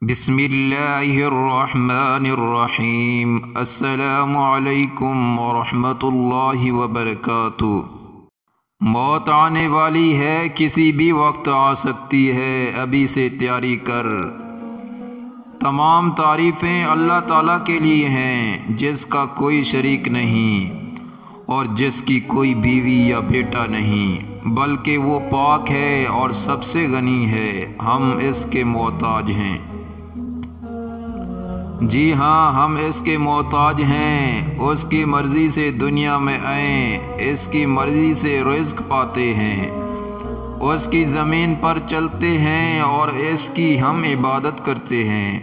بسم اللہ الرحمن الرحیم۔ السلام علیکم ورحمۃ اللہ وبرکاتہ۔ موت آنے والی ہے، کسی بھی وقت آ سکتی ہے، ابھی سے تیاری کر۔ تمام تعریفیں اللہ تعالیٰ کے لیے ہیں، جس کا کوئی شریک نہیں اور جس کی کوئی بیوی یا بیٹا نہیں، بلکہ وہ پاک ہے اور سب سے غنی ہے، ہم اس کے محتاج ہیں۔ جی ہاں، ہم اس کے محتاج ہیں، اس کی مرضی سے دنیا میں آئیں، اس کی مرضی سے رزق پاتے ہیں، اس کی زمین پر چلتے ہیں اور اس کی ہم عبادت کرتے ہیں،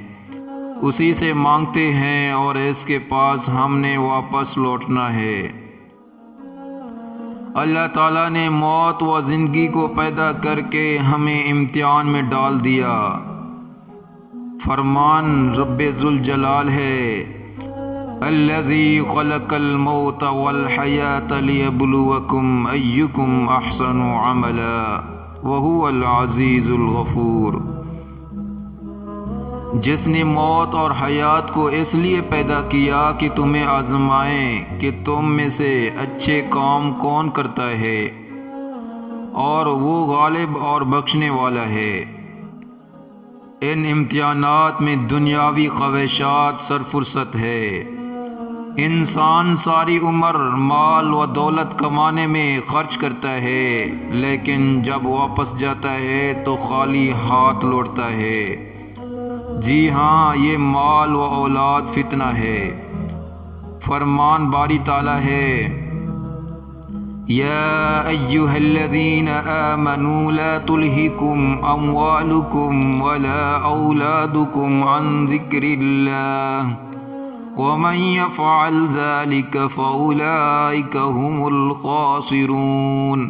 اسی سے مانگتے ہیں اور اس کے پاس ہم نے واپس لوٹنا ہے۔ اللہ تعالیٰ نے موت و زندگی کو پیدا کر کے ہمیں امتحان میں ڈال دیا۔ فرمان رب ذوالجلال ہے، الذی خلق الموت والحیاۃ لیبلوکم ایکم احسن عملا وہو العزیز الغفور۔ جس نے موت اور حیات کو اس لیے پیدا کیا کہ تمہیں آزمائیں کہ تم میں سے اچھے کام کون کرتا ہے، اور وہ غالب اور بخشنے والا ہے۔ ان امتحانات میں دنیاوی خواہشات سرفرست ہے۔ انسان ساری عمر مال و دولت کمانے میں خرچ کرتا ہے، لیکن جب واپس جاتا ہے تو خالی ہاتھ لوٹتا ہے۔ جی ہاں، یہ مال و اولاد فتنہ ہے۔ فرمان باری تعالیٰ ہے، یا ایہا الذین آمنوا لا تلہکم اموالکم ولا اولادکم عن ذکر اللہ ومن یفعل ذلک فاولئک هم الخاسرون۔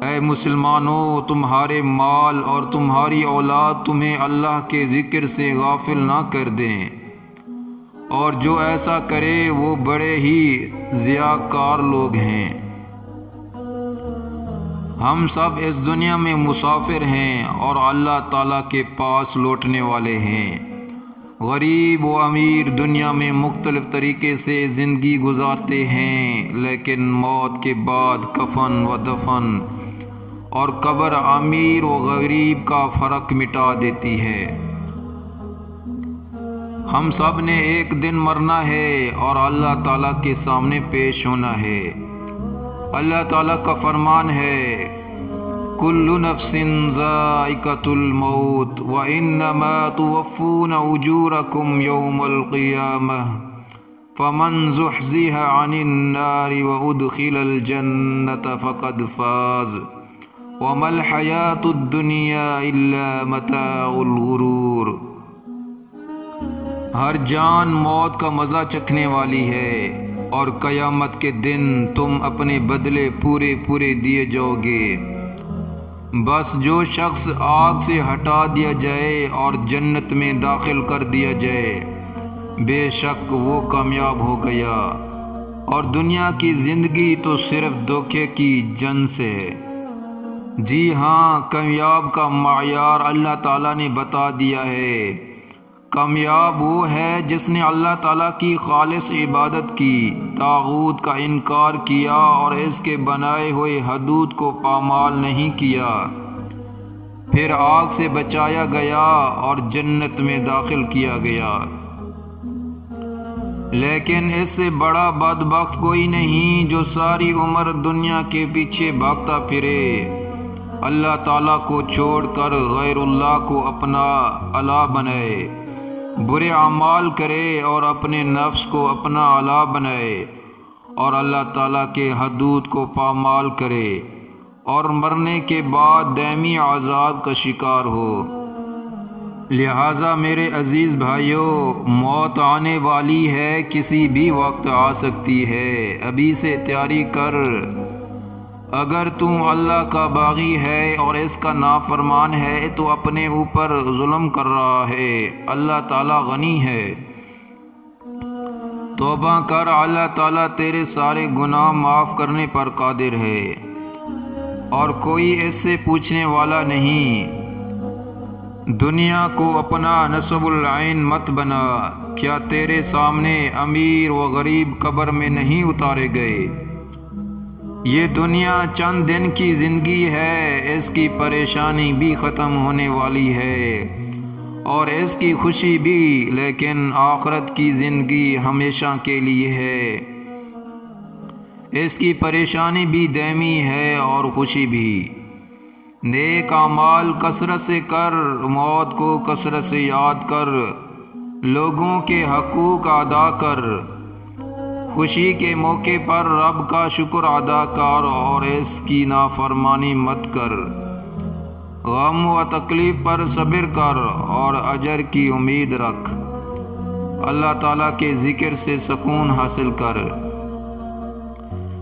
اے مسلمانوں، تمہارے مال اور تمہاری اولاد تمہیں اللہ کے ذکر سے غافل نہ کر دیں، اور جو ایسا کرے وہ بڑے ہی ضیاءکار لوگ ہیں۔ ہم سب اس دنیا میں مسافر ہیں اور اللہ تعالیٰ کے پاس لوٹنے والے ہیں۔ غریب و امیر دنیا میں مختلف طریقے سے زندگی گزارتے ہیں، لیکن موت کے بعد کفن و دفن اور قبر امیر و غریب کا فرق مٹا دیتی ہے۔ ہم سب نے ایک دن مرنا ہے اور اللہ تعالیٰ کے سامنے پیش ہونا ہے۔ اللہ تعالیٰ کا فرمان ہے، کل نفس ذائقۃ الموت وانما توفون اجورکم یوم القیامہ فمن زحزح عن النار وادخل الجنۃ فقد فاز وما الحیاۃ الدنیا الا متاع الغرور۔ ہر جان موت کا مزہ چکھنے والی ہے، اور قیامت کے دن تم اپنے بدلے پورے دیے جاؤ گے۔ بس جو شخص آگ سے ہٹا دیا جائے اور جنت میں داخل کر دیا جائے، بے شک وہ کامیاب ہو گیا، اور دنیا کی زندگی تو صرف دھوکے کی جنس ہے۔ جی ہاں، کامیاب کا معیار اللہ تعالیٰ نے بتا دیا ہے۔ کامیاب وہ ہے جس نے اللہ تعالیٰ کی خالص عبادت کی، طاغوت کا انکار کیا اور اس کے بنائے ہوئے حدود کو پامال نہیں کیا، پھر آگ سے بچایا گیا اور جنت میں داخل کیا گیا۔ لیکن اس سے بڑا بدبخت کوئی نہیں جو ساری عمر دنیا کے پیچھے بھاگتا پھرے، اللہ تعالیٰ کو چھوڑ کر غیر اللہ کو اپنا الہ بنائے، برے اعمال کرے اور اپنے نفس کو اپنا الہ بنائے، اور اللہ تعالیٰ کے حدود کو پامال کرے، اور مرنے کے بعد دائمی عذاب کا شکار ہو۔ لہٰذا میرے عزیز بھائیوں، موت آنے والی ہے، کسی بھی وقت آ سکتی ہے، ابھی سے تیاری کر۔ اگر تم اللہ کا باغی ہے اور اس کا نافرمان ہے تو اپنے اوپر ظلم کر رہا ہے۔ اللہ تعالیٰ غنی ہے، توبہ کر، اللہ تعالیٰ تیرے سارے گناہ معاف کرنے پر قادر ہے، اور کوئی اس سے پوچھنے والا نہیں۔ دنیا کو اپنا نصب العین مت بنا، کیا تیرے سامنے امیر و غریب قبر میں نہیں اتارے گئے؟ یہ دنیا چند دن کی زندگی ہے، اس کی پریشانی بھی ختم ہونے والی ہے اور اس کی خوشی بھی، لیکن آخرت کی زندگی ہمیشہ کے لیے ہے۔ اس کی پریشانی بھی دائمی ہے اور خوشی بھی۔ نیک اعمال کثرت سے کر، موت کو کثرت سے یاد کر، لوگوں کے حقوق ادا کر، خوشی کے موقع پر رب کا شکر ادا کر اور اس کی نافرمانی مت کر، غم و تکلیف پر صبر کر اور اجر کی امید رکھ، اللہ تعالیٰ کے ذکر سے سکون حاصل کر۔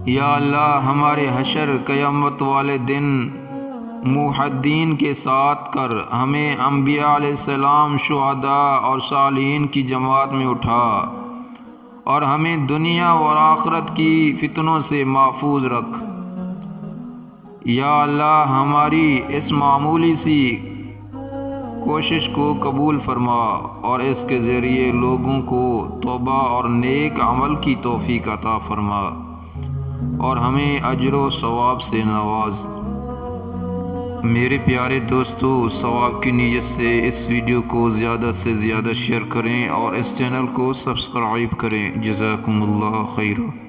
یا اللہ ہمارے حشر قیامت والے دن موحدین کے ساتھ کر، ہمیں انبیاء علیہ السلام، شہداء اور صالحین کی جماعت میں اٹھا اور ہمیں دنیا اور آخرت کی فتنوں سے محفوظ رکھ۔ یا اللہ ہماری اس معمولی سی کوشش کو قبول فرما اور اس کے ذریعے لوگوں کو توبہ اور نیک عمل کی توفیق عطا فرما اور ہمیں اجر و ثواب سے نواز۔ میرے پیارے دوستو، ثواب کی نیت سے اس ویڈیو کو زیادہ سے زیادہ شیئر کریں اور اس چینل کو سبسکرائب کریں۔ جزاکم اللہ خیر۔